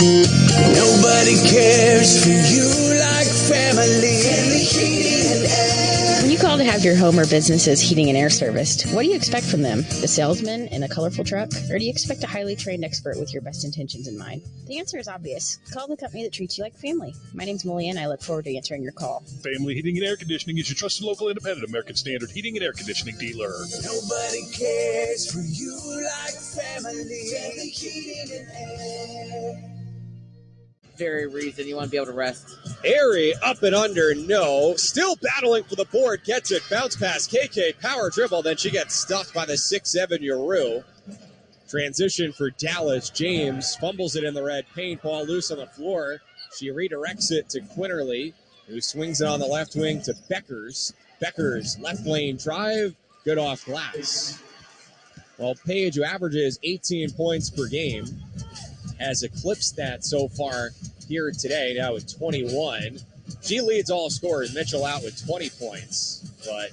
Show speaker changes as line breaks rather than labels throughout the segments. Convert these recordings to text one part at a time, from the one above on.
Nobody cares for you like family.
When you call to have your home or business's heating and air serviced, what do you expect from them? A salesman in a colorful truck? Or do you expect a highly trained expert with your best intentions in mind? The answer is obvious. Call the company that treats you like family. My name's Molly, and I look forward to answering your call.
Family Heating and Air Conditioning is your trusted local independent American Standard heating and air conditioning dealer.
Nobody cares for you like family. Family Heating and Air.
Very reason you want to be able to rest.
Airy up and under, no. Still battling for the board, gets it. Bounce pass, KK, power dribble, then she gets stuffed by the 6'7" Yaru. Transition for Dallas. James fumbles it in the red paint. Ball loose on the floor. She redirects it to Quinterly, who swings it on the left wing to Beckers. Beckers, left lane drive, good off glass. Well, Page, who averages 18 points per game, has eclipsed that so far here today, now with 21. She leads all scorers. Mitchell out with 20 points, but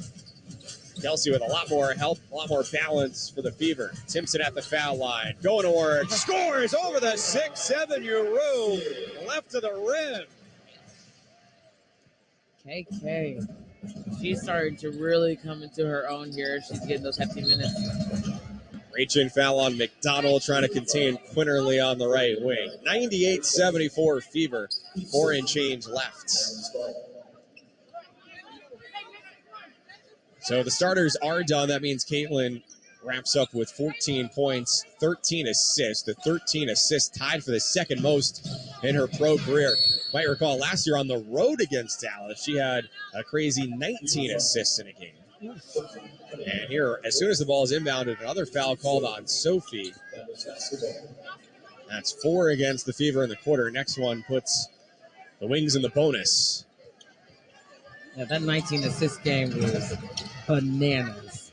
Kelsey with a lot more help, a lot more balance for the Fever. Timpson at the foul line, going to work, scores over the 6'7" Yaru, left of the rim.
KK. She's starting to really come into her own here. She's getting those hefty minutes.
Reaching foul on McDonald, trying to contain Quinterly on the right wing. 98-74 Fever, 4 and change left. So the starters are done. That means Caitlin wraps up with 14 points, 13 assists. The 13 assists tied for the second most in her pro career. Might recall last year on the road against Dallas, she had a crazy 19 assists in a game. And here, as soon as the ball is inbounded, another foul called on Sophie. That's 4 against the Fever in the quarter. Next one puts the Wings in the bonus.
Yeah, that 19 assist game was bananas.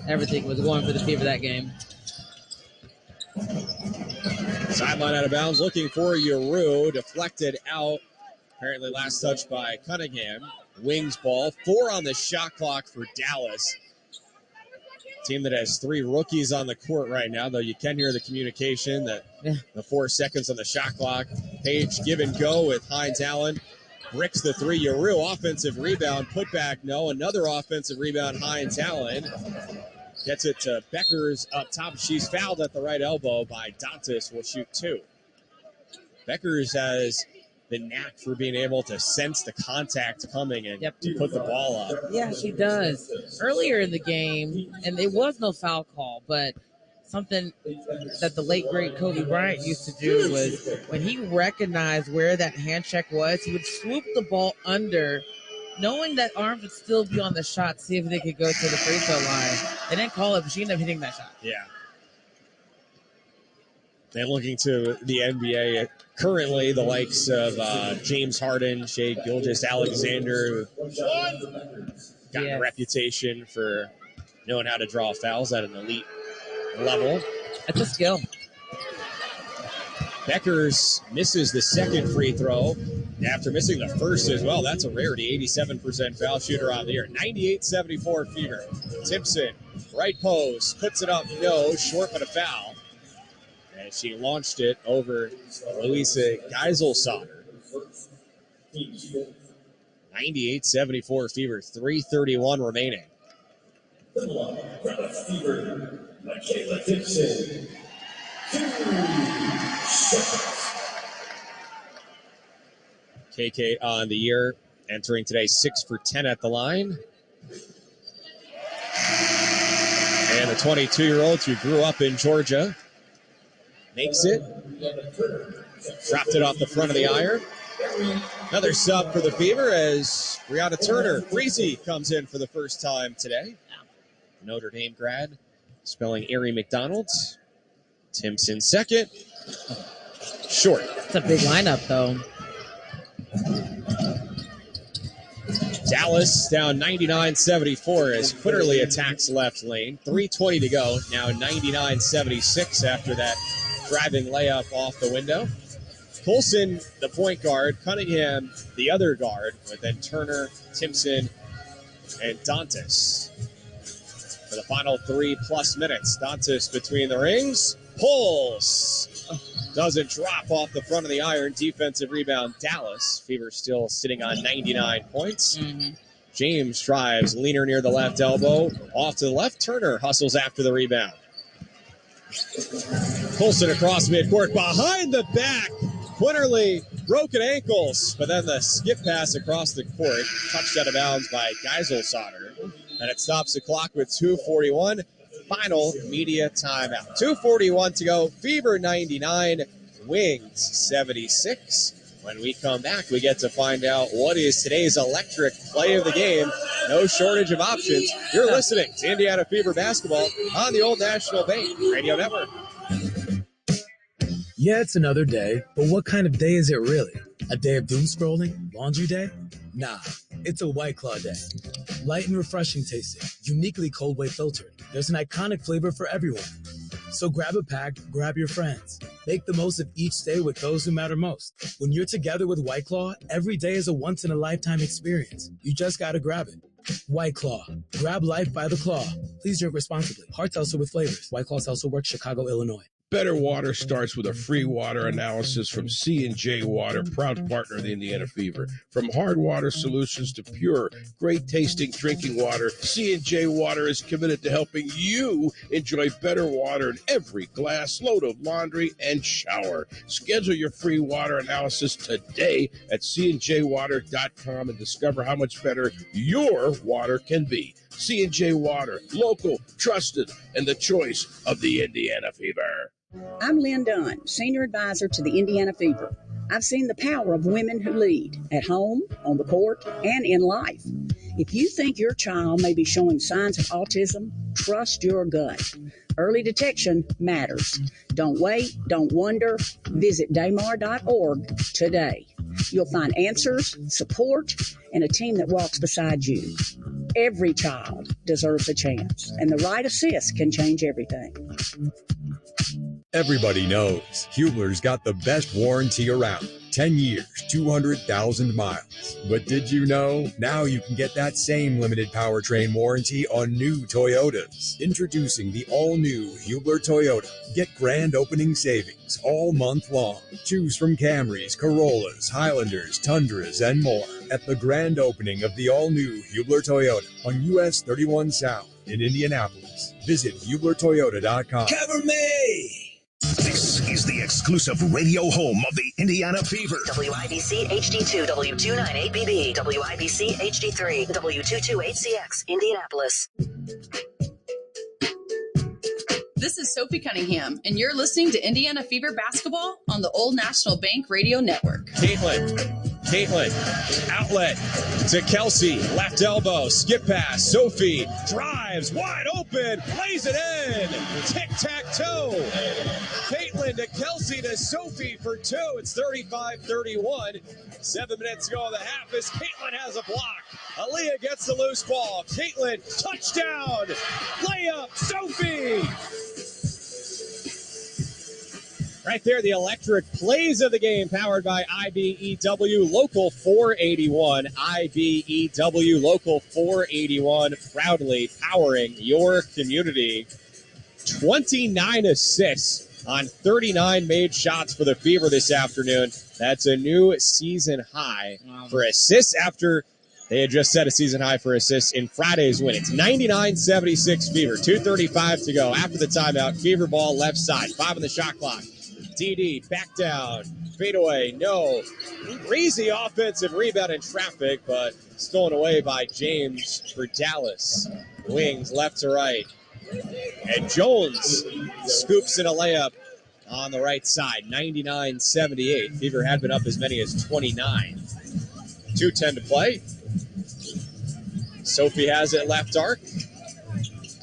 Everything was going for the Fever that game.
Sideline out of bounds, looking for Yaru. Deflected out. Apparently last touch by Cunningham. Wings ball. 4 on the shot clock for Dallas. Team that has 3 rookies on the court right now, though you can hear the communication that the 4 seconds on the shot clock. Page give and go with Hines Allen. Bricks the 3. Yaru offensive rebound. Put back, no. Another offensive rebound, Hines Allen. Gets it to Beckers up top. She's fouled at the right elbow by Dantas. Will shoot 2. Beckers has the knack for being able to sense the contact coming and to put the ball up.
Yeah, she does. Earlier in the game, and there was no foul call, but something that the late, great Kobe Bryant used to do was when he recognized where that hand check was, he would swoop the ball under, knowing that arms would still be on the shot, see if they could go to the free throw line. They didn't call it, but she ended up hitting that shot.
Yeah. And looking to the NBA, currently the likes of James Harden, Shai Gilgeous-Alexander, got a reputation for knowing how to draw fouls at an elite level.
That's a skill.
Beckers misses the second free throw after missing the first as well. That's a rarity. 87% foul shooter on the year. 98-74 Fever. Timpson, right post, puts it up. No, short but a foul. And she launched it over Louisa Geiselsotter. 98-74 Fever. 3:31 remaining.
Michaela Timpson. 2 shots.
KK on the year, entering today 6 for 10 at the line. And the 22-year-old who grew up in Georgia makes it. Dropped it off the front of the iron. Another sub for the Fever as Brianna Turner, Breezy, comes in for the first time today. Notre Dame grad, spelling Arie McDonald. Timpson second. Short.
It's a big lineup, though.
Dallas down 99-74 as Quinterly attacks left lane. 3:20 to go. Now 99-76 after that driving layup off the window. Coulson, the point guard. Cunningham, the other guard. But then Turner, Timpson, and Dantas. For the final 3+ minutes. Dantas between the rings. Pulls. doesn't drop off the front of the iron. Defensive rebound, Dallas. Fever still sitting on 99 points. James drives, leaner near the left elbow. Off to the left, Turner hustles after the rebound. Colson across midcourt, behind the back. Quinterly, broken ankles, but then the skip pass across the court, touched out of bounds by Geiselsotter. And it stops the clock with 2:41. Final media timeout. 2:41 to go. Fever 99, Wings 76. When we come back, we get to find out what is today's electric play of the game. No shortage of options. You're listening to Indiana Fever Basketball on the Old National Bank Radio Network.
Yeah, it's another day, but what kind of day is it really? A day of doom scrolling? Laundry day? Nah, it's a White Claw day. Light and refreshing tasting, uniquely cold way filtered. There's an iconic flavor for everyone. So grab a pack, grab your friends. Make the most of each day with those who matter most. When you're together with White Claw, every day is a once-in-a-lifetime experience. You just gotta grab it. White Claw. Grab life by the claw. Please drink responsibly. Hard seltzer with flavors. White Claw Seltzer Works, Chicago, Illinois.
Better water starts with a free water analysis from C&J Water, proud partner of the Indiana Fever. From hard water solutions to pure, great-tasting drinking water, C&J Water is committed to helping you enjoy better water in every glass, load of laundry, and shower. Schedule your free water analysis today at cnjwater.com and discover how much better your water can be. C&J Water, local, trusted, and the choice of the Indiana Fever.
I'm Lynn Dunn, Senior Advisor to the Indiana Fever. I've seen the power of women who lead, at home, on the court, and in life. If you think your child may be showing signs of autism, trust your gut. Early detection matters. Don't wait, don't wonder. Visit daymar.org today. You'll find answers, support, and a team that walks beside you. Every child deserves a chance, and the right assist can change everything.
Everybody knows Hubler's got the best warranty around. 10 years, 200,000 miles. But did you know? Now you can get that same limited powertrain warranty on new Toyotas. Introducing the all-new Hubler Toyota. Get grand opening savings all month long. Choose from Camrys, Corollas, Highlanders, Tundras, and more at the grand opening of the all-new Hubler Toyota on US 31 South in Indianapolis. Visit HublerToyota.com.
Cover me!
This is the exclusive radio home of the Indiana Fever.
WIBC HD2, W298BB, WIBC HD3, W228CX, Indianapolis.
This is Sophie Cunningham, and you're listening to Indiana Fever Basketball on the Old National Bank Radio Network.
Caitlin, outlet to Kelsey, left elbow, skip pass, Sophie drives, wide open, plays it in, tic-tac-toe. Caitlin to Kelsey to Sophie for two. It's 35-31. 7 minutes to go in the half as Caitlin has a block. Aaliyah gets the loose ball. Caitlin, touchdown, layup, Sophie. Right there, the electric plays of the game, powered by IBEW Local 481. IBEW Local 481, proudly powering your community. 29 assists on 39 made shots for the Fever this afternoon. That's a new season high for assists after they had just set a season high for assists in Friday's win. It's 99-76 Fever, 2:35 to go. After the timeout, Fever ball left side, 5 on the shot clock. DD, back down, fadeaway, no. Crazy offensive rebound in traffic, but stolen away by James for Dallas. Wings left to right. And Jones scoops in a layup on the right side, 99-78. Fever had been up as many as 29. 2:10 to play. Sophie has it left arc.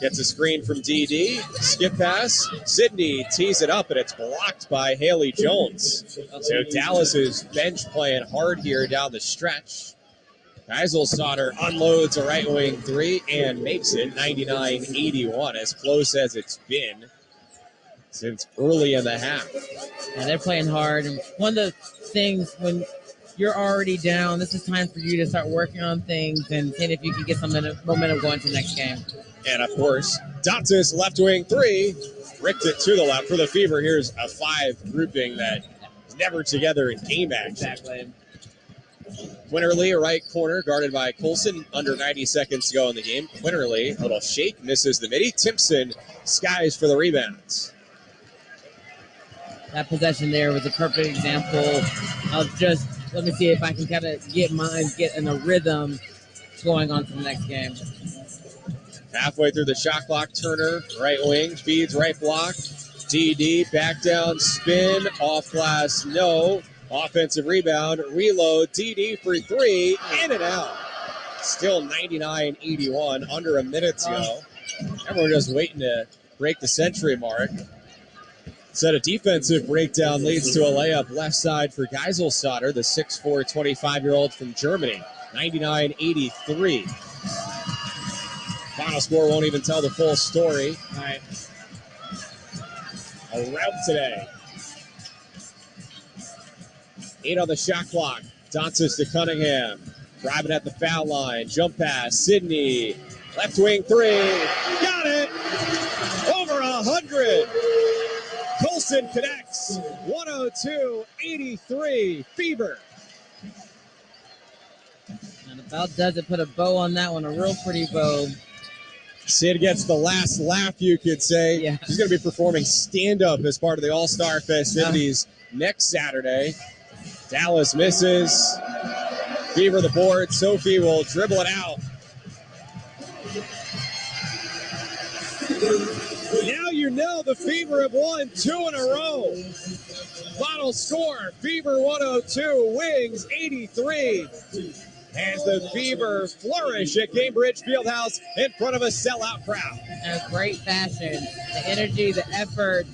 Gets a screen from DD. Skip pass. Sydney tees it up, and it's blocked by Haley Jones. So Dallas's bench playing hard here down the stretch. Geiselsotter unloads a right wing three and makes it 99-81, as close as it's been since early in the half.
And they're playing hard. And one of the things when you're already down. This is time for you to start working on things and seeing if you can get some momentum going to the next game.
And, of course, Dantas left wing 3. Ricked it to the left for the Fever. Here's a 5 grouping that is never together in game action.
Exactly.
Quinterly, right corner, guarded by Colson. Under 90 seconds to go in the game. Quinterly, a little shake, misses the midi. Timpson skies for the rebounds.
That possession there was a perfect example of just, let me see if I can kind of get in a rhythm going on to the next game.
Halfway through the shot clock, Turner, right wing, feeds right block. DD, back down, spin, off glass, no. Offensive rebound, reload, DD for 3, in and out. Still 99-81, under a minute to go. Everyone just waiting to break the century mark. Instead, a defensive breakdown leads to a layup left side for Geiselstatter, the 6'4", 25-year-old from Germany. 99-83. Final score won't even tell the full story.
All right.
A rout today. 8 on the shot clock. Dantas to Cunningham. Driving at the foul line. Jump pass. Sidney. Left wing 3. Got it. Over 100. Colson connects. 102-83. Fever.
And about does it put a bow on that one. A real pretty bow.
Sid gets the last laugh, you could say.
Yeah.
He's going to be performing stand-up as part of the All-Star festivities next Saturday. Dallas misses. Fever the board. Sophie will dribble it out. Now you know the Fever have won 2 in a row. Final score, Fever 102, Wings 83. As the Fever flourish at Cambridge Fieldhouse in front of a sellout crowd.
In a great fashion. The energy, the effort,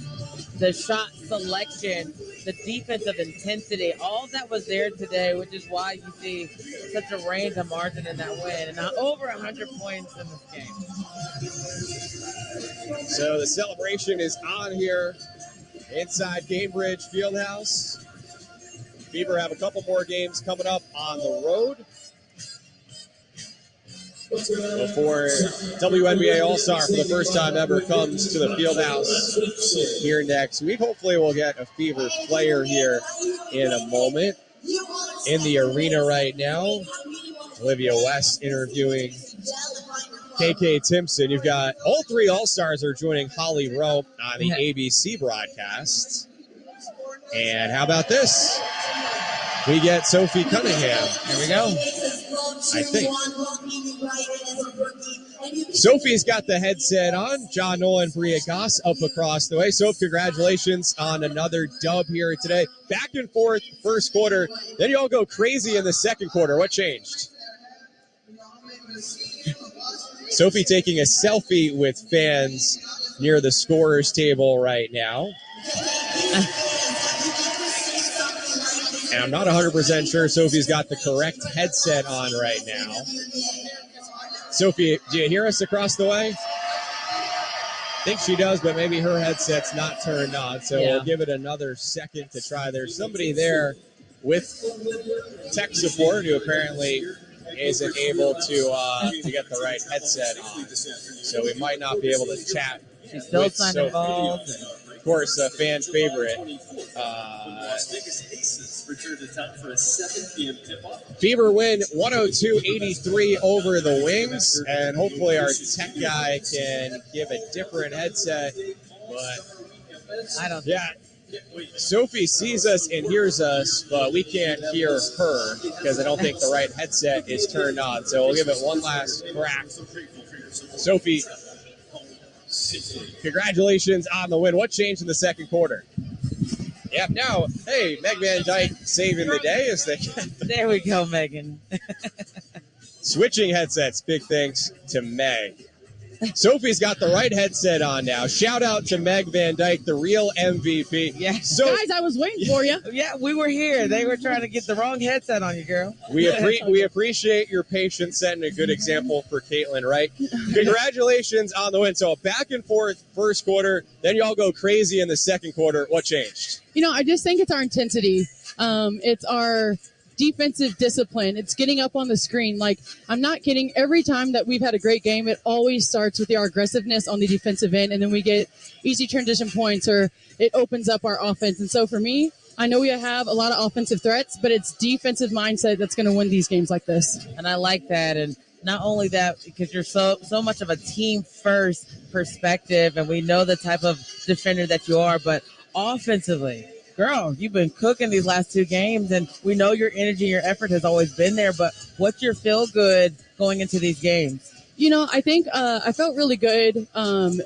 the shot selection, the defensive intensity, all that was there today, which is why you see such a range of margin in that win. And over 100 points in this game.
So the celebration is on here inside Cambridge Fieldhouse. Fever have a couple more games coming up on the road before WNBA All-Star for the first time ever comes to the Fieldhouse here next week. Hopefully we'll get a Fever player here in a moment. In the arena right now, Olivia West interviewing KK Timpson. You've got all 3 All-Stars are joining Holly Rowe on the ABC broadcast. And how about this? We get Sophie Cunningham.
Here we go.
I think. Sophie's got the headset on. John Nolan, Bria Goss up across the way. So congratulations on another dub here today. Back and forth first quarter. Then you all go crazy in the second quarter. What changed? Sophie taking a selfie with fans near the scorer's table right now. And I'm not 100% sure Sophie's got the correct headset on right now. Sophie, do you hear us across the way? I think she does, but maybe her headset's not turned on. So we'll give it another second to try. There's somebody there with tech support who apparently isn't able to get the right headset on. So we might not be able to chat.
She's still signing involved.
Of course, a fan favorite. Fever win 102-83 over the Wings, and hopefully our tech guy can give a different headset. But
I don't.
Yeah, Sophie sees us and hears us, but we can't hear her because I don't think the right headset is turned on. So we'll give it one last crack. Sophie, congratulations on the win. What changed in the second quarter? Yep, now, hey, Meg Van Dyke saving the day.
There we go, Megan.
Switching headsets, big thanks to Meg. Sophie's got the right headset on now. Shout out to Meg Van Dyke, the real MVP.
Yeah.
Guys, I was waiting for you.
Yeah, we were here. They were trying to get the wrong headset on you, girl.
We appreciate your patience, setting a good example for Caitlin, right? Congratulations on the win. So a back and forth first quarter, then y'all go crazy in the second quarter. What changed?
I just think it's our intensity. It's our defensive discipline. It's getting up on the screen. Like, I'm not kidding. Every time that we've had a great game, it always starts with our aggressiveness on the defensive end, and then we get easy transition points, or it opens up our offense. And so for me, I know we have a lot of offensive threats, but it's defensive mindset that's going to win these games like this.
And I like that. And not only that, because you're so much of a team first perspective, and we know the type of defender that you are, but offensively, girl, you've been cooking these last 2 games, and we know your energy, your effort has always been there, but what's your feel good going into these games?
You know, I think I felt really good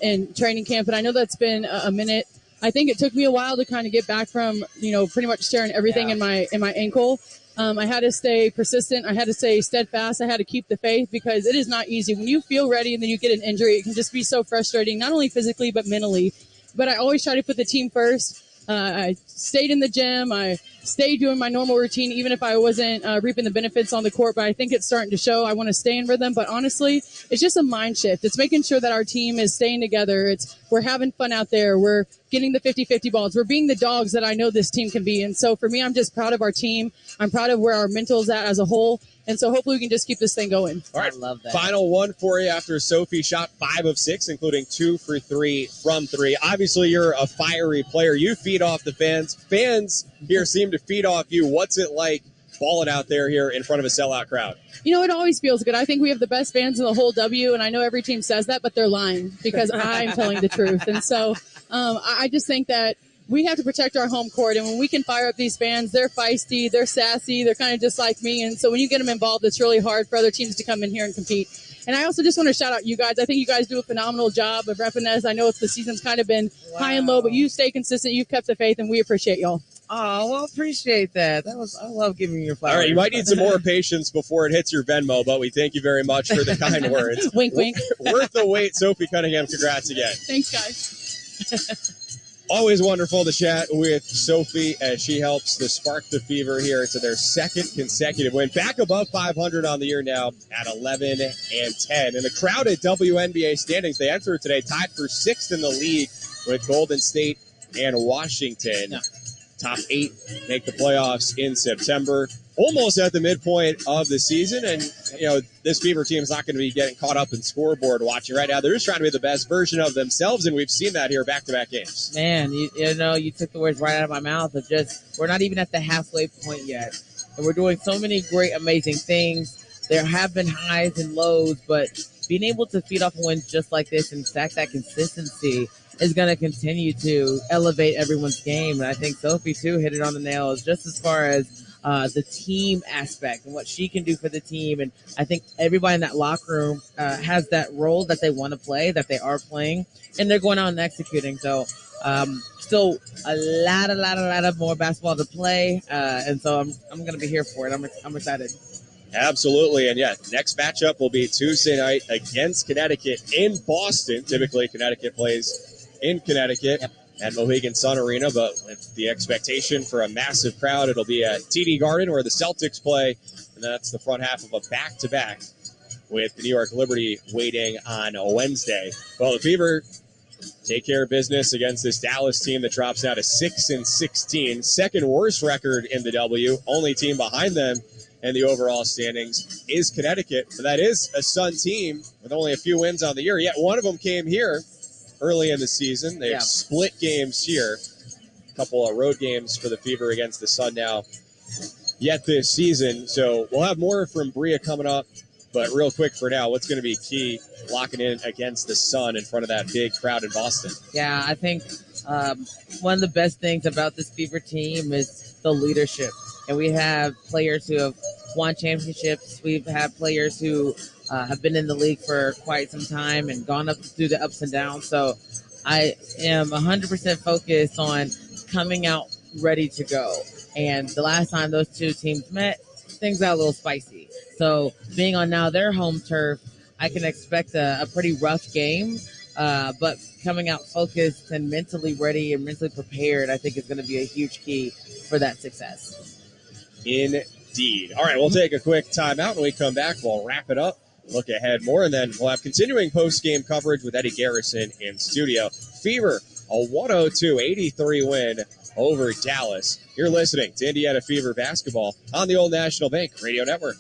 in training camp, and I know that's been a minute. I think it took me a while to kind of get back from, pretty much tearing everything in my ankle. I had to stay persistent. I had to stay steadfast. I had to keep the faith, because it is not easy. When you feel ready and then you get an injury, it can just be so frustrating, not only physically but mentally. But I always try to put the team first. I stayed in the gym. I stayed doing my normal routine, even if I wasn't reaping the benefits on the court. But I think it's starting to show. I want to stay in rhythm. But honestly, it's just a mind shift. It's making sure that our team is staying together. We're having fun out there. We're getting the 50-50 balls. We're being the dogs that I know this team can be. And so for me, I'm just proud of our team. I'm proud of where our mental's at as a whole. And so hopefully we can just keep this thing going.
All right,
I love that.
Final one for you after Sophie shot 5 of 6, including 2 for 3 from 3. Obviously, you're a fiery player. You feed off the fans. Fans here seem to feed off you. What's it like balling out there here in front of a sellout crowd?
It always feels good. I think we have the best fans in the whole W, and I know every team says that, but they're lying, because I'm telling the truth. And so I just think that we have to protect our home court. And when we can fire up these fans, they're feisty, they're sassy, they're kind of just like me. And so when you get them involved, it's really hard for other teams to come in here and compete. And I also just want to shout out you guys. I think you guys do a phenomenal job of repping us. I know the season's kind of been high and low, but you stay consistent. You've kept the faith, and we appreciate y'all.
Oh, well, appreciate that. I love giving you your flowers.
All right, you might need some more patience before it hits your Venmo, but we thank you very much for the kind words.
Wink, wink.
Worth the wait, Sophie Cunningham. Congrats again.
Thanks, guys.
Always wonderful to chat with Sophie as she helps to spark the fever here to their 2nd consecutive win. Back above 500 on the year now at 11-10. And the crowded WNBA standings, they enter today tied for 6th in the league with Golden State and Washington.
Yeah.
Top 8 make the playoffs in September. Almost at the midpoint of the season, and this Fever team is not going to be getting caught up in scoreboard watching right now. They're just trying to be the best version of themselves, and we've seen that here back-to-back games.
Man, you took the words right out of my mouth. Of just, we're not even at the halfway point yet, and we're doing so many great, amazing things. There have been highs and lows, but being able to feed off wins just like this and stack that consistency is going to continue to elevate everyone's game. And I think Sophie, too, hit it on the nail, just as far as the team aspect and what she can do for the team. And I think everybody in that locker room has that role that they want to play, that they are playing, and they're going out and executing. So still a lot of more basketball to play. And so I'm going to be here for it. I'm excited.
Absolutely. And next matchup will be Tuesday night against Connecticut in Boston. Typically, Connecticut plays in Connecticut at Mohegan Sun Arena, but with the expectation for a massive crowd, it'll be at TD Garden where the Celtics play, and that's the front half of a back-to-back with the New York Liberty waiting on a Wednesday. Well, the Fever take care of business against this Dallas team that drops now to 6-16, second worst record in the W. Only team behind them in the overall standings is Connecticut, but that is a Sun team with only a few wins on the year. Yet one of them came here early in the season. They've split games here. A couple of road games for the Fever against the Sun now yet this season. So we'll have more from Bria coming up. But real quick for now, what's going to be key locking in against the Sun in front of that big crowd in Boston?
Yeah, I think one of the best things about this Fever team is the leadership. And we have players who have won championships. We've had players who have been in the league for quite some time and gone up through the ups and downs. So I am 100% focused on coming out ready to go. And the last time those two teams met, things got a little spicy. So being on now their home turf, I can expect a pretty rough game. But coming out focused and mentally ready and mentally prepared, I think is going to be a huge key for that success.
Indeed. All right, we'll take a quick timeout. When we come back, we'll wrap it up, look ahead more, and then we'll have continuing post-game coverage with Eddie Garrison in studio. Fever, a 102-83 win over Dallas. You're listening to Indiana Fever Basketball on the Old National Bank Radio Network.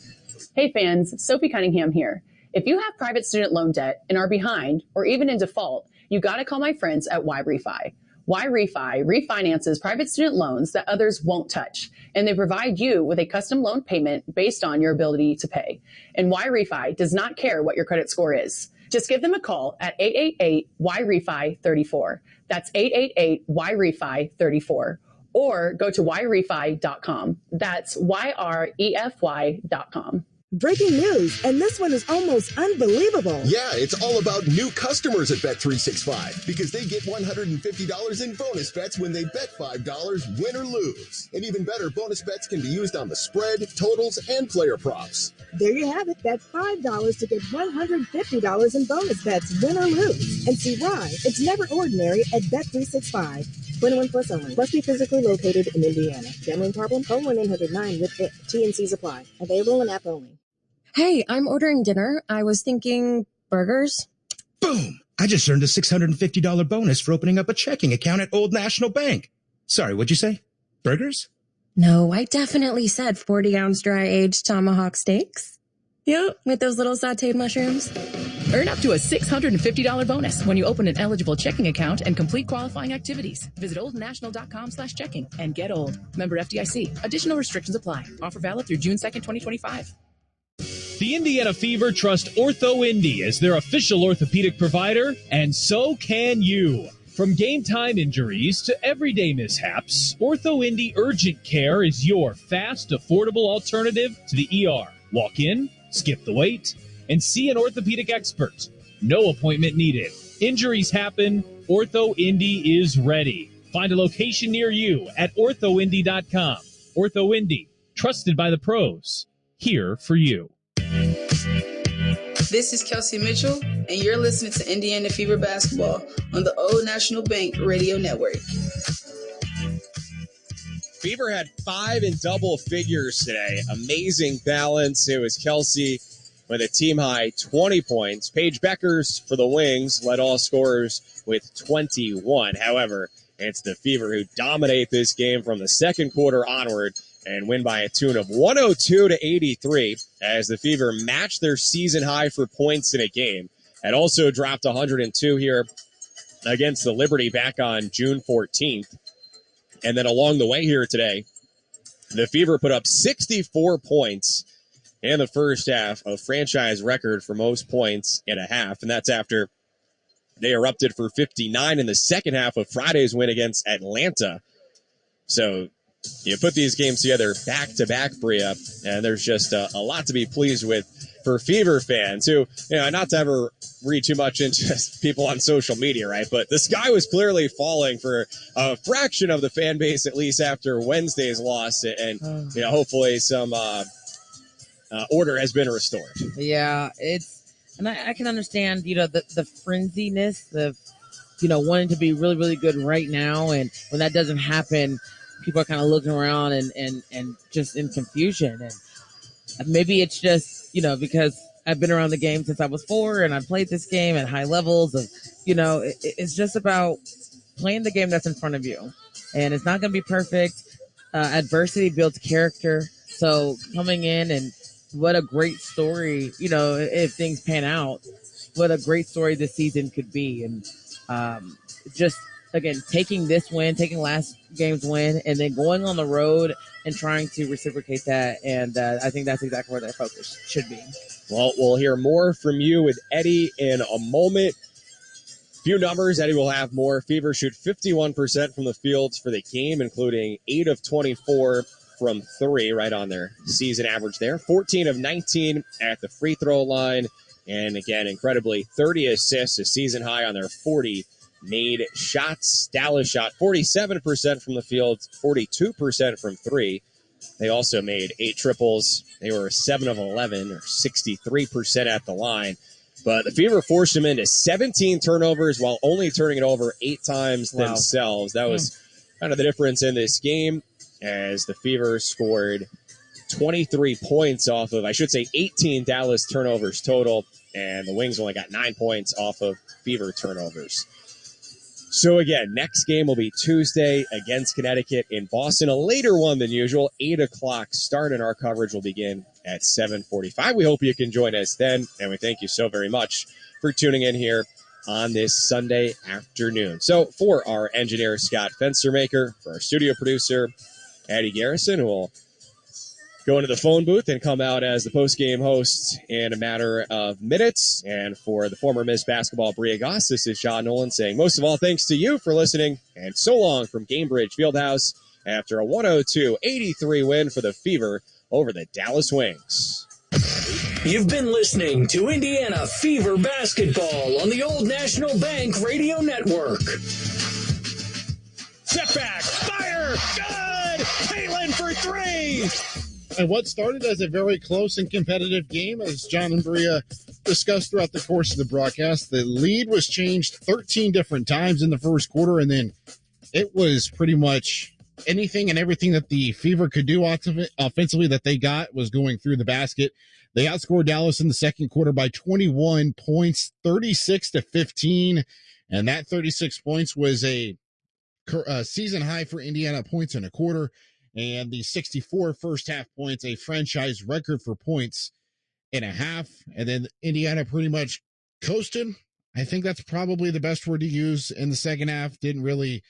Hey fans, Sophie Cunningham here. If you have private student loan debt and are behind or even in default, you got to call my friends at YRefi. YRefi refinances private student loans that others won't touch, and they provide you with a custom loan payment based on your ability to pay. And YRefi does not care what your credit score is. Just give them a call at 888-YRefi-34. That's 888-YRefi-34. Or go to yrefi.com. That's YREFY.com.
Breaking news, and this one is almost unbelievable.
Yeah, it's all about new customers at Bet365 because they get $150 in bonus bets when they bet $5, win or lose. And even better, bonus bets can be used on the spread, totals, and player props.
There you have it. Bet $5 to get $150 in bonus bets, win or lose. And see why it's never ordinary at Bet365. 21 plus only. Must be physically located in Indiana. Gambling problem? Call 1-800-9 with IT. T&Cs apply. Available in app only.
Hey, I'm ordering dinner. I was thinking burgers.
Boom! I just earned a $650 bonus for opening up a checking account at Old National Bank. Sorry, what'd you say? Burgers?
No, I definitely said 40-ounce dry-aged tomahawk steaks. Yep, with those little sauteed mushrooms.
Earn up to a $650 bonus when you open an eligible checking account and complete qualifying activities. Visit oldnational.com/checking and get old. Member FDIC. Additional restrictions apply. Offer valid through June 2nd, 2025.
The Indiana Fever trust Ortho Indy as their official orthopedic provider, and so can you. From game time injuries to everyday mishaps, Ortho Indy Urgent Care is your fast, affordable alternative to the ER. Walk in, skip the wait, and see an orthopedic expert. No appointment needed. Injuries happen. Ortho Indy is ready. Find a location near you at orthoindy.com. Ortho Indy, trusted by the pros. Here for you.
This is Kelsey Mitchell, and you're listening to Indiana Fever Basketball on the Old National Bank Radio Network.
Fever had 5 in double figures today. Amazing balance. It was Kelsey with a team-high 20 points. Paige Beckers for the Wings led all scorers with 21. However, it's the Fever who dominate this game from the second quarter onward and win by a tune of 102-83 as the Fever matched their season high for points in a game. And also dropped 102 here against the Liberty back on June 14th. And then along the way here today, the Fever put up 64 points in the first half, a franchise record for most points in a half. And that's after they erupted for 59 in the second half of Friday's win against Atlanta. So you put these games together back-to-back, Bria, and there's just a lot to be pleased with for Fever fans who, not to ever read too much into people on social media, right? But the sky was clearly falling for a fraction of the fan base, at least after Wednesday's loss, and hopefully some order has been restored.
Yeah, and I can understand, the frenziness of, wanting to be really, really good right now, and when that doesn't happen, people are kind of looking around and just in confusion. And maybe it's just, because I've been around the game since I was 4 and I played this game at high levels of, it's just about playing the game that's in front of you. And it's not going to be perfect. Adversity builds character. So coming in, and what a great story, if things pan out, what a great story this season could be. And just, again, taking this win, taking last game's win, and then going on the road and trying to reciprocate that. And I think that's exactly where their focus should be.
Well, we'll hear more from you with Eddie in a moment. Few numbers. Eddie will have more. Fever shoot 51% from the fields for the game, including 8 of 24 from 3, right on their season average there. 14 of 19 at the free throw line. And again, incredibly, 30 assists, a season high on their 40 made shots. Dallas shot 47% from the field, 42% from 3. They also made 8 triples. They were 7 of 11, or 63% at the line. But the Fever forced them into 17 turnovers while only turning it over 8 times themselves. That was kind of the difference in this game, as the Fever scored 23 points off of, 18 Dallas turnovers total, and the Wings only got 9 points off of Fever turnovers. So again, next game will be Tuesday against Connecticut in Boston, a later one than usual, 8 o'clock start, and our coverage will begin at 7:45. We hope you can join us then, and we thank you so very much for tuning in here on this Sunday afternoon. So for our engineer, Scott Fenstermaker, for our studio producer, Addie Garrison, who will go into the phone booth and come out as the post-game host in a matter of minutes. And for the former Miss Basketball, Bria Goss, this is John Nolan saying most of all thanks to you for listening, and so long from Gamebridge Fieldhouse after a 102-83 win for the Fever over the Dallas Wings.
You've been listening to Indiana Fever Basketball on the Old National Bank Radio Network.
Step back, fire, good! Caitlin for three!
And what started as a very close and competitive game, as John and Bria discussed throughout the course of the broadcast, the lead was changed 13 different times in the first quarter, and then it was pretty much anything and everything that the Fever could do offensively that they got was going through the basket. They outscored Dallas in the second quarter by 21 points, 36-15, and that 36 points was a season high for Indiana points in a quarter, and the 64 first half points, a franchise record for points in a half. And then Indiana pretty much coasted. I think that's probably the best word to use in the second half. Didn't really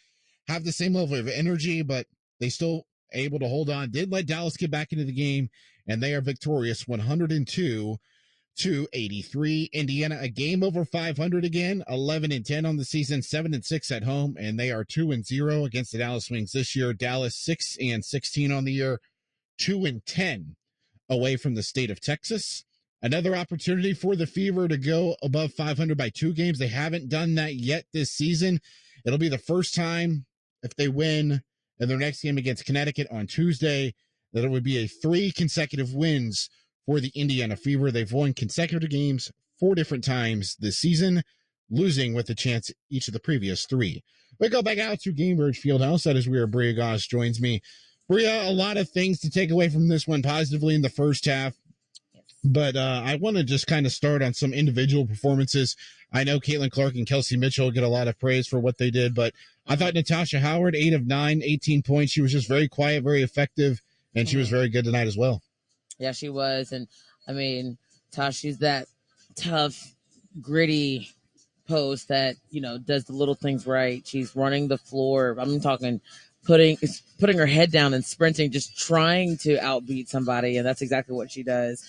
have the same level of energy, but they still able to hold on. Did let Dallas get back into the game, and they are victorious 102-83. Indiana, a game over 500 again, 11-10 on the season, 7-6 at home, and they are 2-0 against the Dallas Wings this year. Dallas 6-16 on the year, 2-10 away from the state of Texas. Another opportunity for the Fever to go above 500 by 2 games. They haven't done that yet this season. It'll be the first time if they win in their next game against Connecticut on Tuesday that it would be a 3 consecutive wins for the Indiana Fever. They've won consecutive games 4 different times this season, losing with a chance each of the previous 3. We go back out to Gamebridge Fieldhouse. That is where Bria Goss joins me. Bria, a lot of things to take away from this one positively in the first half. But I want to just kind of start on some individual performances. I know Caitlin Clark and Kelsey Mitchell get a lot of praise for what they did, but I thought Natasha Howard, 8 of 9, 18 points. She was just very quiet, very effective, and she was very good tonight as well.
Yeah, she was. And I mean, Tasha's that tough, gritty post that, does the little things right. She's running the floor. I'm talking putting her head down and sprinting, just trying to outbeat somebody. And that's exactly what she does.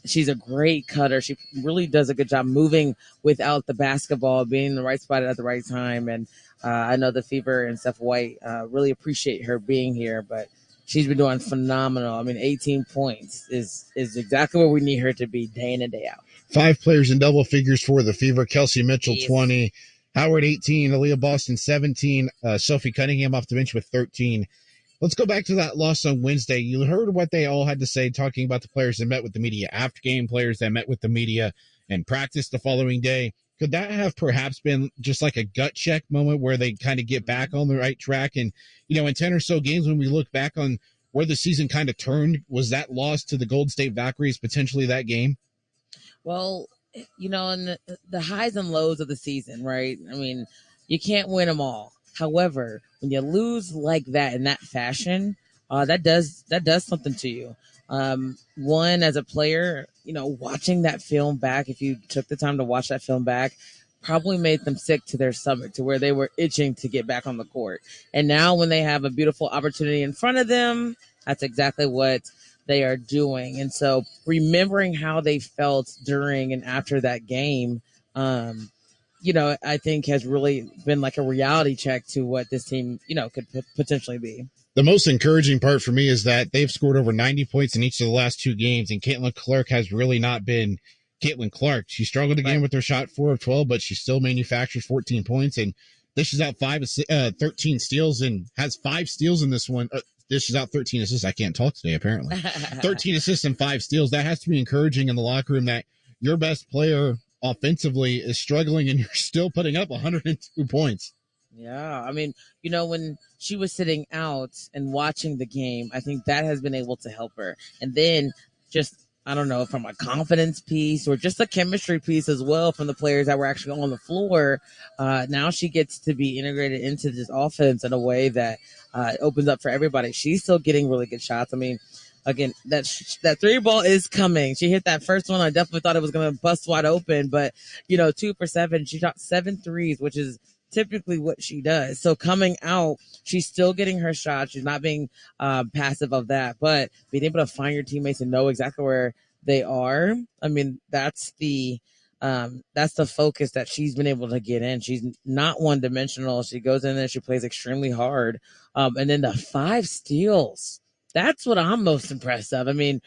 She's a great cutter. She really does a good job moving without the basketball, being in the right spot at the right time. And I know the Fever and Steph White really appreciate her being here, but she's been doing phenomenal. I mean, 18 points is exactly where we need her to be day in and day out.
5 players in double figures for the Fever. Kelsey Mitchell, 20. Howard, 18. Aaliyah Boston, 17. Sophie Cunningham off the bench with 13. Let's go back to that loss on Wednesday. You heard what they all had to say, talking about the players that met with the media after game, players that met with the media and practiced the following day. Could that have perhaps been just like a gut check moment where they kind of get back on the right track? And, in 10 or so games, when we look back on where the season kind of turned, was that loss to the Golden State Valkyries potentially that game?
Well, in the highs and lows of the season, right? I mean, you can't win them all. However, when you lose like that in that fashion, that does something to you. One, as a player, watching that film back, if you took the time to watch that film back, probably made them sick to their stomach, to where they were itching to get back on the court. And now when they have a beautiful opportunity in front of them, that's exactly what they are doing. And so remembering how they felt during and after that game, I think has really been like a reality check to what this team, could potentially be.
The most encouraging part for me is that they've scored over 90 points in each of the last 2 games, and Caitlin Clark has really not been Caitlin Clark. She struggled again with her shot, 4 of 12, but she still manufactures 14 points and dishes out 13 steals and has 5 steals in this one. Dishes out 13 assists. I can't talk today, apparently. 13 assists and 5 steals. That has to be encouraging in the locker room that your best player offensively is struggling and you're still putting up 102 points.
Yeah, I mean, when she was sitting out and watching the game, I think that has been able to help her. And then just I don't know, from a confidence piece or just a chemistry piece as well from the players that were actually on the floor. Now she gets to be integrated into this offense in a way that opens up for everybody. She's still getting really good shots. I mean, again, that three ball is coming. She hit that first one. I definitely thought it was going to bust wide open, but 2 for 7. She shot 7 threes, which is typically what she does. So coming out, she's still getting her shot. She's not being passive of that, but being able to find your teammates and know exactly where they are. I mean, that's the focus that she's been able to get in. She's not one dimensional. She goes in there, she plays extremely hard. And then the 5 steals. That's what I'm most impressed of. I mean,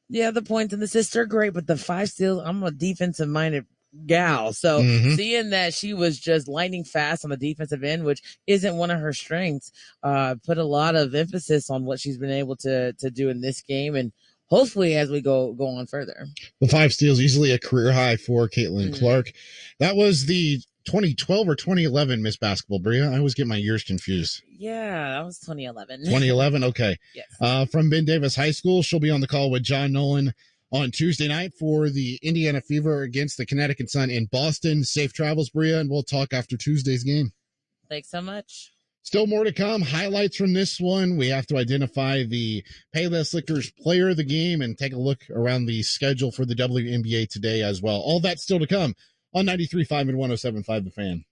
yeah, the points and the assists are great, but the 5 steals, I'm a defensive minded gal. So seeing that she was just lightning fast on the defensive end, which isn't one of her strengths, put a lot of emphasis on what she's been able to do in this game. And hopefully as we go on further.
The 5 steals, easily a career high for Caitlin Clark. That was the 2012 or 2011 Miss Basketball, Bria. I always get my years confused.
Yeah, that was 2011.
2011, okay.
Yes.
From Ben Davis High School, she'll be on the call with John Nolan on Tuesday night for the Indiana Fever against the Connecticut Sun in Boston. Safe travels, Bria, and we'll talk after Tuesday's game.
Thanks so much.
Still more to come. Highlights from this one. We have to identify the Payless Liquors player of the game and take a look around the schedule for the WNBA today as well. All that still to come on 93.5 and 107.5 The Fan.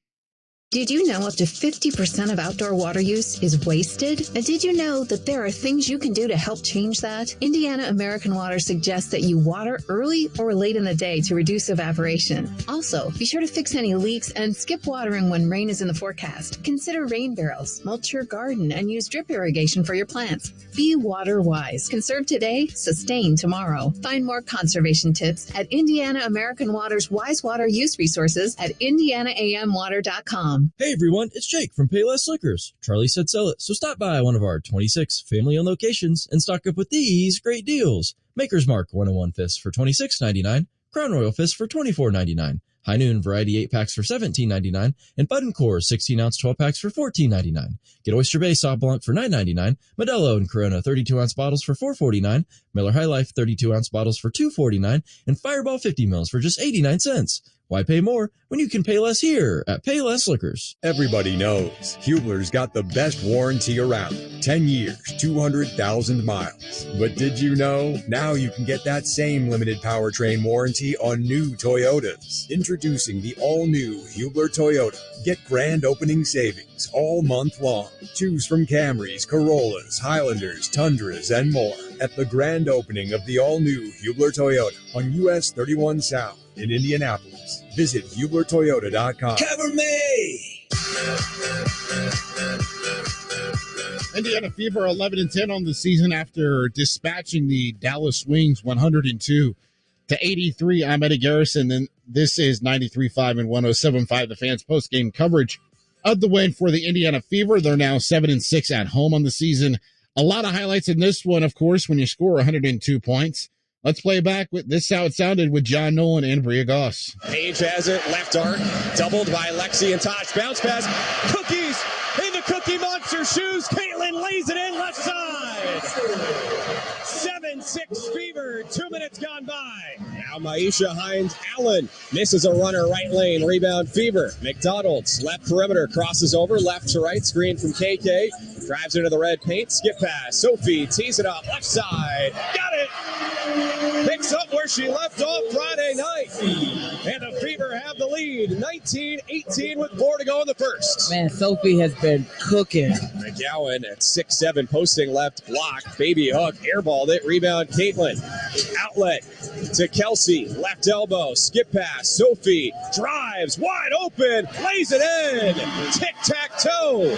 Did you know up to 50% of outdoor water use is wasted? And did you know that there are things you can do to help change that? Indiana American Water suggests that you water early or late in the day to reduce evaporation. Also, be sure to fix any leaks and skip watering when rain is in the forecast. Consider rain barrels, mulch your garden, and use drip irrigation for your plants. Be water wise. Conserve today, sustain tomorrow. Find more conservation tips at Indiana American Water's Wise Water Use Resources at indianaamwater.com.
Hey everyone, it's Jake from Payless Liquors. Charlie said sell it, so stop by one of our 26 family-owned locations and stock up with these great deals. Maker's Mark 101 Fists for $26.99, Crown Royal Fists for $24.99, High Noon Variety 8-packs for $17.99, and Bud & Core 16-ounce 12-packs for $14.99. Get Oyster Bay Sauv Blanc for $9.99, Modelo and Corona 32-ounce bottles for $4.49, Miller High Life 32-ounce bottles for $2.49, and Fireball 50 mils for just 89 cents. Why pay more when you can pay less here at Payless Liquors?
Everybody knows Hubler's got the best warranty around. 10 years, 200,000 miles. But did you know? Now you can get that same limited powertrain warranty on new Toyotas. Introducing the all-new Hubler Toyota. Get grand opening savings all month long. Choose from Camrys, Corollas, Highlanders, Tundras, and more at the grand opening of the all-new Hubler Toyota on US 31 South in Indianapolis. Visit HublerToyota.com.
Cover me!
Indiana Fever 11-10 on the season after dispatching the Dallas Wings 102-83. I'm Eddie Garrison, and this is 93.5 and 107.5 The Fans post-game coverage of the win for the Indiana Fever. They're now 7-6 at home on the season. A lot of highlights in this one, of course, when you score 102 points. Let's play back with this how it sounded with John Nolan and Bria Goss.
Page has it, left arc, doubled by Lexi and Tosh. Bounce pass, Cookies in the Cookie Monster shoes. Caitlin lays it in left side. 7-6 Fever, 2 minutes gone by. Now Maisha Hines Allen misses a runner right lane. Rebound Fever. McDonald's left perimeter crosses over left to right. Screen from KK. Drives into the red paint. Skip pass. Sophie tees it up left side. Got it. Picks up where she left off Friday night. And the Fever have the lead. 19-18 with 4 to go in the first.
Man, Sophie has been cooking.
McGowan at 6'7", posting left block. Baby hook, airballed it. Rebound, Caitlin. Outlet to Kelsey. Left elbow, skip pass. Sophie drives, wide open, lays it in. Tic-tac-toe.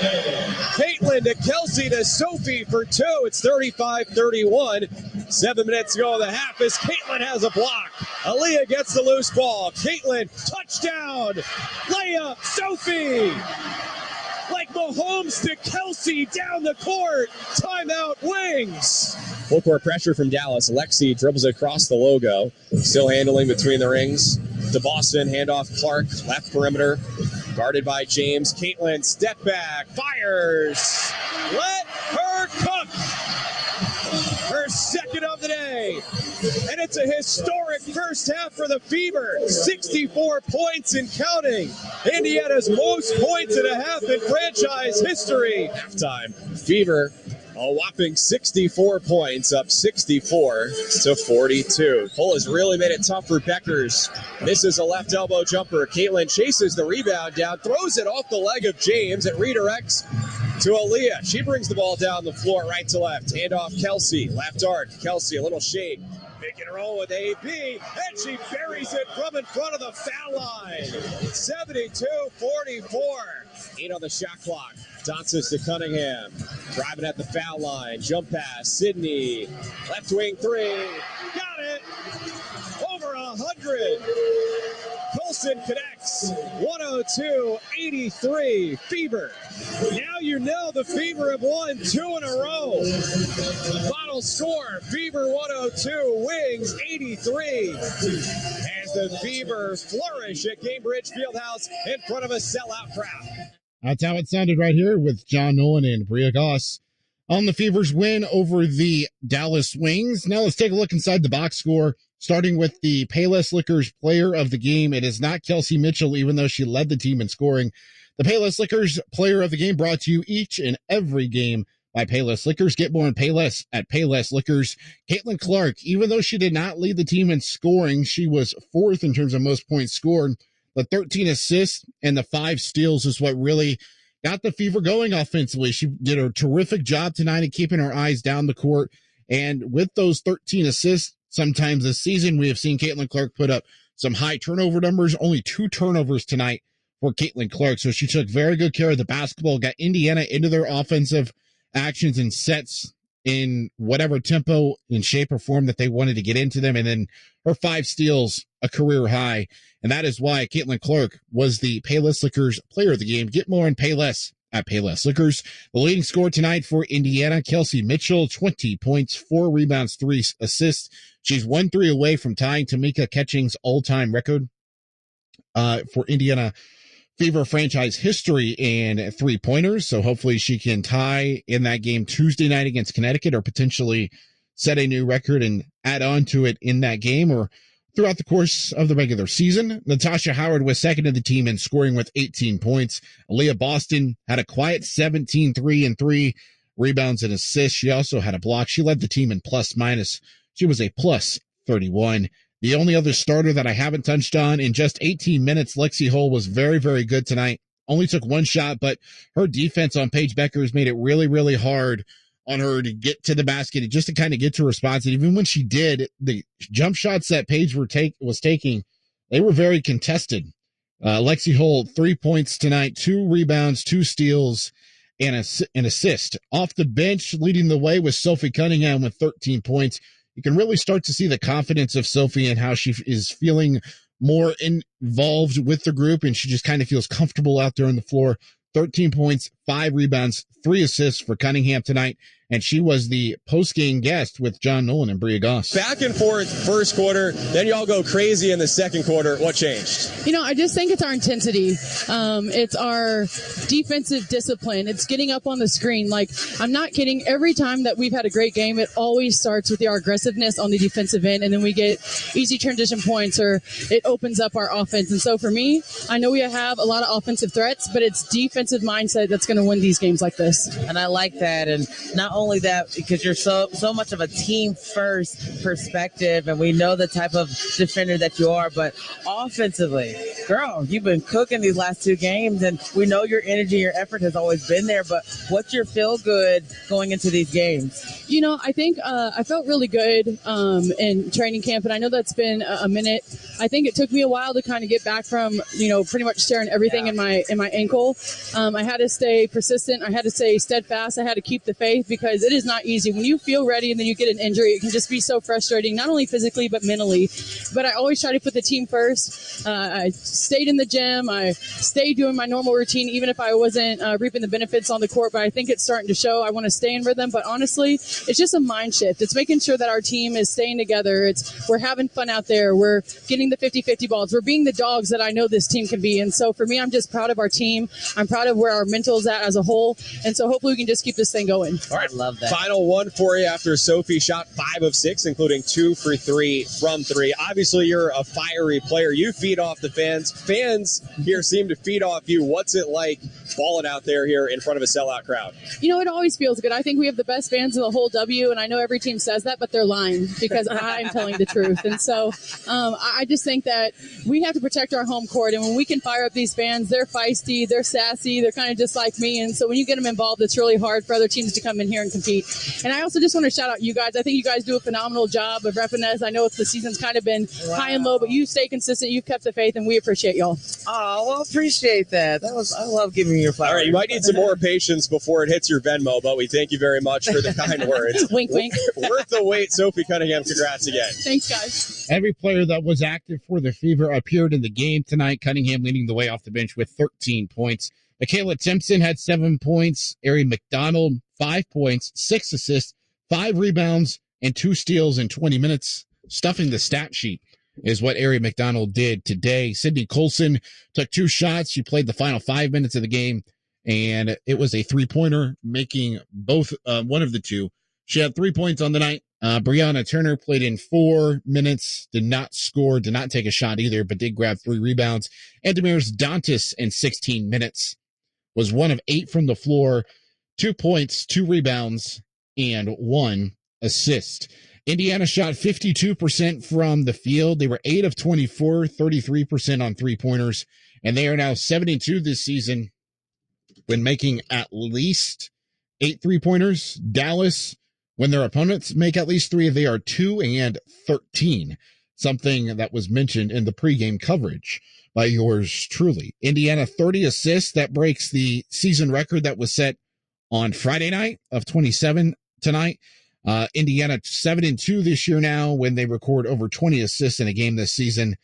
Caitlin to Kelsey to Sophie for 2. It's 35-31. 7 minutes to go in the half as Caitlin has a block. Aaliyah gets the loose ball. Caitlin, touchdown. Layup, Sophie. Like Mahomes to Kelsey down the court. Timeout Wings. Full court pressure from Dallas. Lexi dribbles across the logo. Still handling between the rings. To Boston, handoff Clark. Left perimeter. Guarded by James. Caitlin, step back. Fires. Let her cook. Her second of the day. And it's a historic first half for the Fever. 64 points and counting. Indiana's most points in a half in franchise history. Halftime, Fever, a whopping 64 points, up 64-42. Cole has really made it tough for Beckers. Misses a left elbow jumper. Caitlin chases the rebound down, throws it off the leg of James. It redirects to Aaliyah. She brings the ball down the floor right to left. Handoff Kelsey. Left arc. Kelsey, a little shake. Making her own with AB. And she buries it from in front of the foul line. 72-44. 8 on the shot clock. Dances to Cunningham. Driving at the foul line. Jump pass. Sydney. Left wing three. Got it. Over 100. Colson connects. 102-83. Fever. Now you know the Fever have won 2 in a row. Final score, Fever 102, Wings 83. As the Fever flourish at Cambridge Fieldhouse in front of a sellout crowd.
That's how it sounded right here with John Nolan and Bria Goss on the Fever's win over the Dallas Wings. Now let's take a look inside the box score, starting with the Payless Liquors player of the game. It is not Kelsey Mitchell, even though she led the team in scoring. The Payless Liquors player of the game brought to you each and every game by Payless Liquors. Get more on Payless at Payless Liquors. Caitlin Clark, even though she did not lead the team in scoring, she was 4th in terms of most points scored. The 13 assists and the 5 steals is what really got the Fever going offensively. She did a terrific job tonight of keeping her eyes down the court. And with those 13 assists, sometimes this season, we have seen Caitlin Clark put up some high turnover numbers. Only 2 turnovers tonight for Caitlin Clark. So she took very good care of the basketball, got Indiana into their offensive actions and sets in whatever tempo and shape or form that they wanted to get into them. And then her 5 steals, a career high. And that is why Caitlin Clark was the Payless Liquors player of the game. Get more on Payless at Payless Liquors. The leading scorer tonight for Indiana, Kelsey Mitchell, 20 points, 4 rebounds, 3 assists. She's 1-3 away from tying Tamika Catching's all-time record for Indiana Fever franchise history in 3-pointers. So hopefully she can tie in that game Tuesday night against Connecticut, or potentially set a new record and add on to it in that game or throughout the course of the regular season. Natasha Howard was second in the team in scoring with 18 points. Aaliyah Boston had a quiet 17, 3 and 3 rebounds and assists. She also had a block. She led the team in plus minus. She was a plus 31. The only other starter that I haven't touched on, in just 18 minutes, Lexi Hull was very, very good tonight. Only took 1 shot, but her defense on Paige Beckers made it really, really hard on her to get to the basket and just to kind of get to her spots. And even when she did, the jump shots that Paige was taking, they were very contested. Lexi Hull, 3 points tonight, 2 rebounds, 2 steals, and an assist. Off the bench, leading the way was Sophie Cunningham with 13 points. You can really start to see the confidence of Sophie and how she is feeling more involved with the group, and she just kind of feels comfortable out there on the floor. 13 points, 5 rebounds, 3 assists for Cunningham tonight, and she was the post-game guest with John Nolan and Bria Goss.
Back and forth first quarter, then y'all go crazy in the second quarter. What changed?
I just think it's our intensity. It's our defensive discipline. It's getting up on the screen. Like, I'm not kidding. Every time that we've had a great game, it always starts with our aggressiveness on the defensive end, and then we get easy transition points, or it opens up our offense. And so for me, I know we have a lot of offensive threats, but it's defensive mindset that's going to win these games like this.
And I like that. And not only that, because you're so much of a team first perspective, and we know the type of defender that you are, but offensively, girl, you've been cooking these last 2 games, and we know your energy, your effort has always been there, but what's your feel good going into these games?
I think I felt really good in training camp, and I know that's been a minute. I think it took me a while to kind of get back from, pretty much tearing everything in my ankle. I had to stay persistent. I had to stay steadfast. I had to keep the faith, because it is not easy. When you feel ready and then you get an injury, it can just be so frustrating, not only physically but mentally. But I always try to put the team first. I stayed in the gym. I stayed doing my normal routine, even if I wasn't reaping the benefits on the court. But I think it's starting to show. I want to stay in rhythm. But honestly, it's just a mind shift. It's making sure that our team is staying together. We're having fun out there. We're getting the 50-50 balls. We're being the dogs that I know this team can be. And so for me, I'm just proud of our team. I'm proud of where our mental's at as a whole. And so hopefully we can just keep this thing going.
All right,
love that.
Final one for you after Sophie shot 5 of 6, including 2 for 3 from 3. Obviously, you're a fiery player. You feed off the fans. Fans here seem to feed off you. What's it like balling out there here in front of a sellout crowd?
It always feels good. I think we have the best fans in the whole W, and I know every team says that, but they're lying because I'm telling the truth. And so I just think that we have to protect our home court, and when we can fire up these fans, they're feisty, they're sassy, they're kind of just like me, and so when you get them involved, it's really hard for other teams to come in here and compete. And I also just want to shout out you guys. I think you guys do a phenomenal job of repping us. I know the season's kind of been high and low, but you stay consistent, you've kept the faith, and we appreciate y'all.
Oh, well, appreciate that. I love giving you your flowers.
All right, you might need some more patience before it hits your Venmo, but we thank you very much for the kind words.
Wink, wink.
Worth the wait, Sophie Cunningham. Congrats again.
Thanks, guys.
Every player that was active for the Fever appeared in the game tonight. Cunningham leading the way off the bench with 13 points. Michaela Timpson had 7 points. Ari McDonald, 5 points, 6 assists, 5 rebounds, and 2 steals in 20 minutes. Stuffing the stat sheet is what Ari McDonald did today. Sydney Colson took 2 shots. She played the final 5 minutes of the game, and it was a 3-pointer, making both one of the two. She had 3 points on the night. Brianna Turner played in 4 minutes, did not score, did not take a shot either, but did grab 3 rebounds. And Demirs Dantas in 16 minutes was 1 of 8 from the floor, 2 points, 2 rebounds, and 1 assist. Indiana shot 52% from the field. They were 8 of 24, 33% on 3-pointers, and they are now 72 this season when making at least 8 3-pointers. Dallas, when their opponents make at least 3, they are 2 and 13, something that was mentioned in the pregame coverage by yours truly. Indiana, 30 assists. That breaks the season record that was set on Friday night of 27 tonight. Indiana 7-2 this year now when they record over 20 assists in a game this season.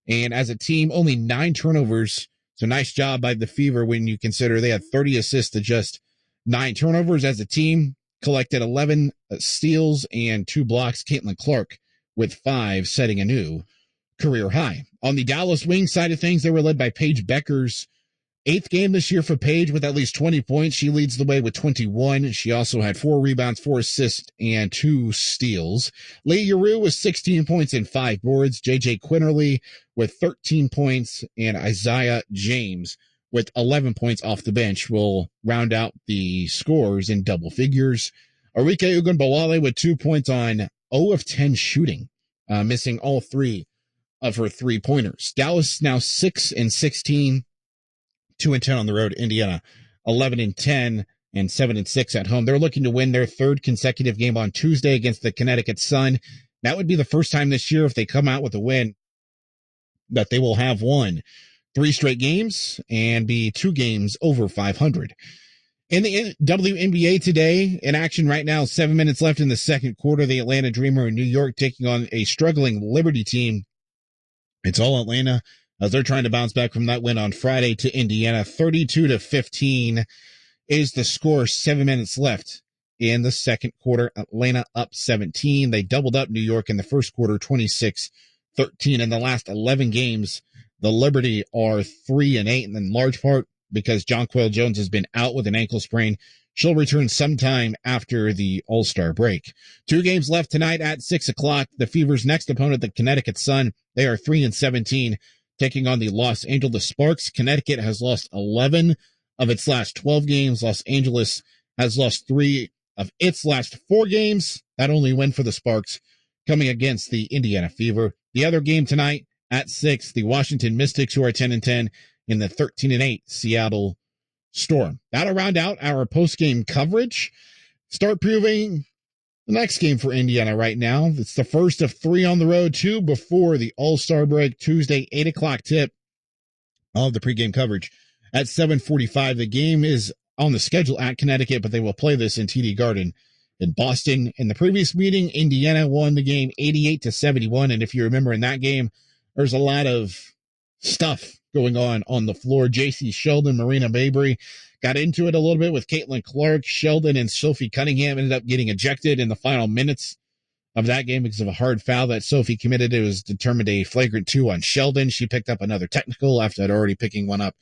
And as a team, only 9 turnovers. So nice job by the Fever when you consider they had 30 assists to just 9 turnovers as a team. Collected 11 steals and 2 blocks. Caitlin Clark with 5, setting a new career high. On the Dallas Wings side of things, they were led by Paige Beckers. 8th game this year for Paige with at least 20 points. She leads the way with 21. She also had 4 rebounds, 4 assists, and 2 steals. Lee Giroux with 16 points and 5 boards. JJ Quinterly with 13 points, and Isaiah James with 11 points off the bench will round out the scores in double figures. Arike Ugunbowale with 2 points on 0 of 10 shooting, missing all 3 of her 3-pointers. Dallas now 6 and 16, 2 and 10 on the road. Indiana 11 and 10 and 7 and 6 at home. They're looking to win their 3rd consecutive game on Tuesday against the Connecticut Sun. That would be the first time this year, if they come out with a win, that they will have won 3 straight games and be 2 games over 500. In the WNBA today, in action right now, 7 minutes left in the second quarter. The Atlanta Dreamer in New York taking on a struggling Liberty team. It's all Atlanta as they're trying to bounce back from that win on Friday to Indiana. 32-15 is the score. 7 minutes left in the second quarter. Atlanta up 17. They doubled up New York in the first quarter, 26-13. In the last 11 games, the Liberty are 3-8, and in large part because Jonquel Jones has been out with an ankle sprain. She'll return sometime after the All-Star break. 2 games left tonight at 6 o'clock. The Fever's next opponent, the Connecticut Sun, they are 3-17, taking on the Los Angeles Sparks. Connecticut has lost 11 of its last 12 games. Los Angeles has lost 3 of its last 4 games. That only win for the Sparks coming against the Indiana Fever. The other game tonight at 6, the Washington Mystics, who are 10-10, in the 13-8 Seattle Storm. That'll round out our post-game coverage. Start previewing the next game for Indiana right now. It's the first of 3 on the road, 2 before the All-Star break. Tuesday, 8 o'clock tip of the pregame coverage at 7:45. The game is on the schedule at Connecticut, but they will play this in TD Garden in Boston. In the previous meeting, Indiana won the game 88-71. And if you remember in that game, there's a lot of stuff going on the floor. J.C. Sheldon, Marina Mabry got into it a little bit with Caitlin Clark. Sheldon and Sophie Cunningham ended up getting ejected in the final minutes of that game because of a hard foul that Sophie committed. It was determined a flagrant 2 on Sheldon. She picked up another technical after already picking one up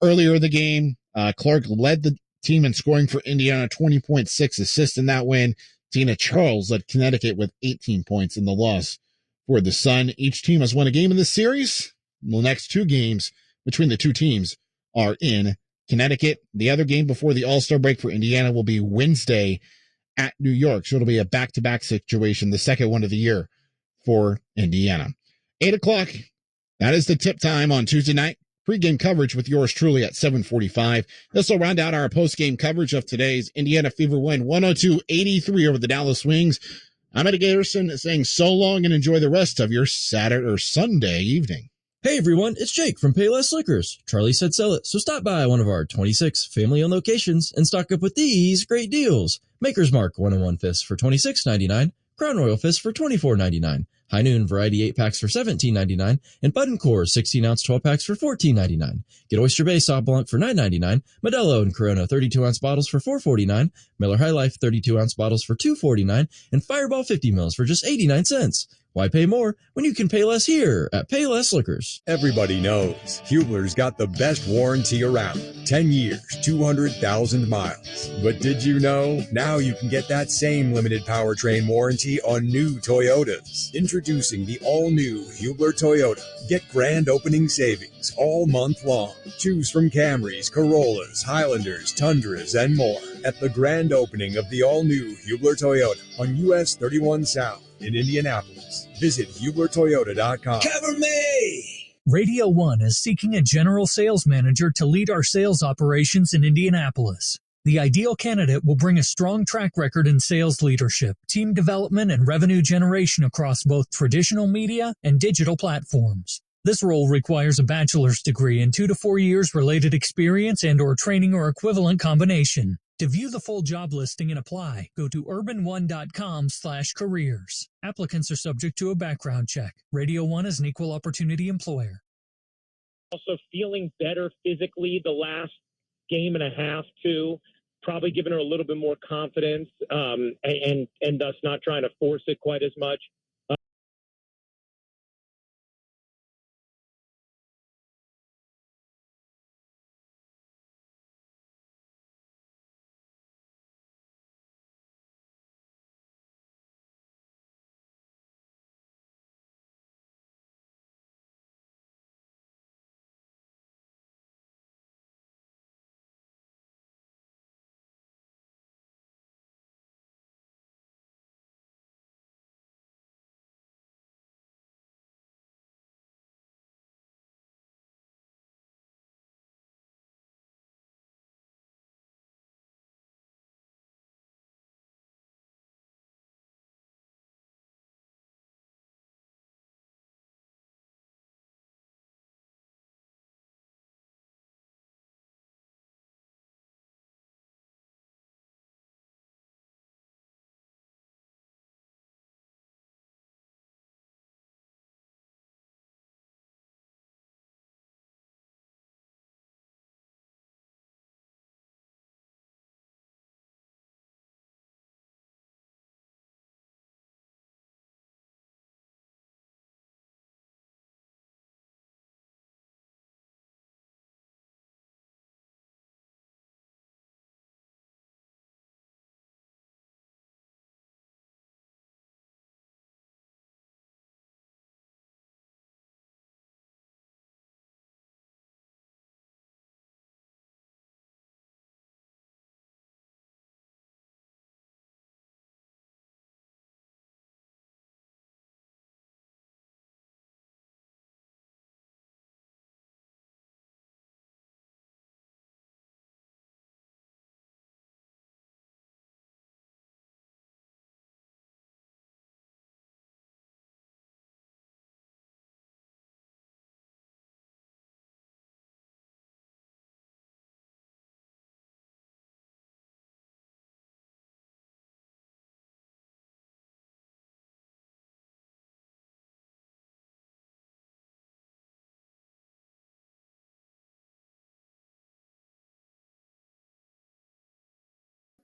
earlier in the game. Clark led the Team in scoring for Indiana, 20.6 assists in that win. Tina Charles led Connecticut with 18 points in the loss for the Sun. Each team has won a game in this series. The next two games between the two teams are in Connecticut. The other game before the All-Star break for Indiana will be Wednesday at New York. So it'll be a back-to-back situation, the second one of the year for Indiana. 8 o'clock. That is the tip time on Tuesday night. Pre-game coverage with yours truly at 7:45. This will round out our post-game coverage of today's Indiana Fever win 102-83 over the Dallas Wings. I'm Eddie Garrison saying so long and enjoy the rest of your Saturday or Sunday evening.
Hey everyone, it's Jake from Payless Liquors. Charlie said sell it, so stop by one of our 26 family-owned locations and stock up with these great deals. Maker's Mark 101 Fists for $26.99, Crown Royal Fist for $24.99, High Noon Variety 8-packs for $17.99, and Bud & Core 16-ounce 12-packs for $14.99. Get Oyster Bay Sauv Blanc for $9.99, Modelo and Corona 32-ounce bottles for $4.49, Miller High Life 32-ounce bottles for $2.49, and Fireball 50 mils for just 89 cents. Why pay more when you can pay less here at Payless Liquors?
Everybody knows Hubler's got the best warranty around. 10 years, 200,000 miles. But did you know? Now you can get that same limited powertrain warranty on new Toyotas. Introducing the all-new Hubler Toyota. Get grand opening savings all month long. Choose from Camrys, Corollas, Highlanders, Tundras, and more at the grand opening of the all-new Hubler Toyota on US 31 South in Indianapolis. Visit HublerToyota.com.
Cover me!
Radio 1 is seeking a general sales manager to lead our sales operations in Indianapolis. The ideal candidate will bring a strong track record in sales leadership, team development, and revenue generation across both traditional media and digital platforms. This role requires a bachelor's degree and 2 to 4 years related experience and/or training or equivalent combination. To view the full job listing and apply, go to urban1.com/careers. Applicants are subject to a background check. Radio 1 is an equal opportunity employer.
Also feeling better physically the last game and a half too, probably giving her a little bit more confidence, and thus not trying to force it quite as much.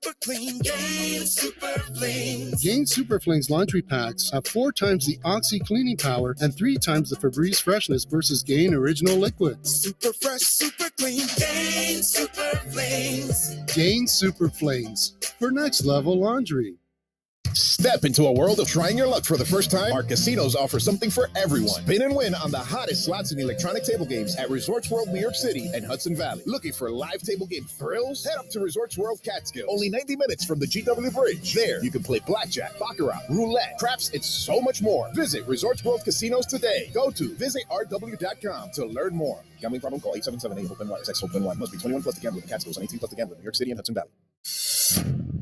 super clean. Gain Super Flings.
Gain Super Flings laundry packs have 4 times the Oxy cleaning power and 3 times the Febreze freshness versus Gain Original Liquid.
Super fresh, super clean. Gain Super Flings.
Gain Super Flings for next level laundry.
Step into a world of trying your luck for the first time. Our casinos offer something for everyone. Spin and win on the hottest slots and electronic table games at Resorts World New York City and Hudson Valley. Looking for live table game thrills? Head up to Resorts World Catskills. Only 90 minutes from the GW Bridge. There, you can play blackjack, baccarat, roulette, craps, and so much more. Visit Resorts World Casinos today. Go to visitrw.com to learn more. Gambling problem? Call 877-8-HOPE-NY. Sex HOPE-NY. Must be 21 plus to gamble with the Catskills and 18 plus to gamble in New York City and Hudson Valley.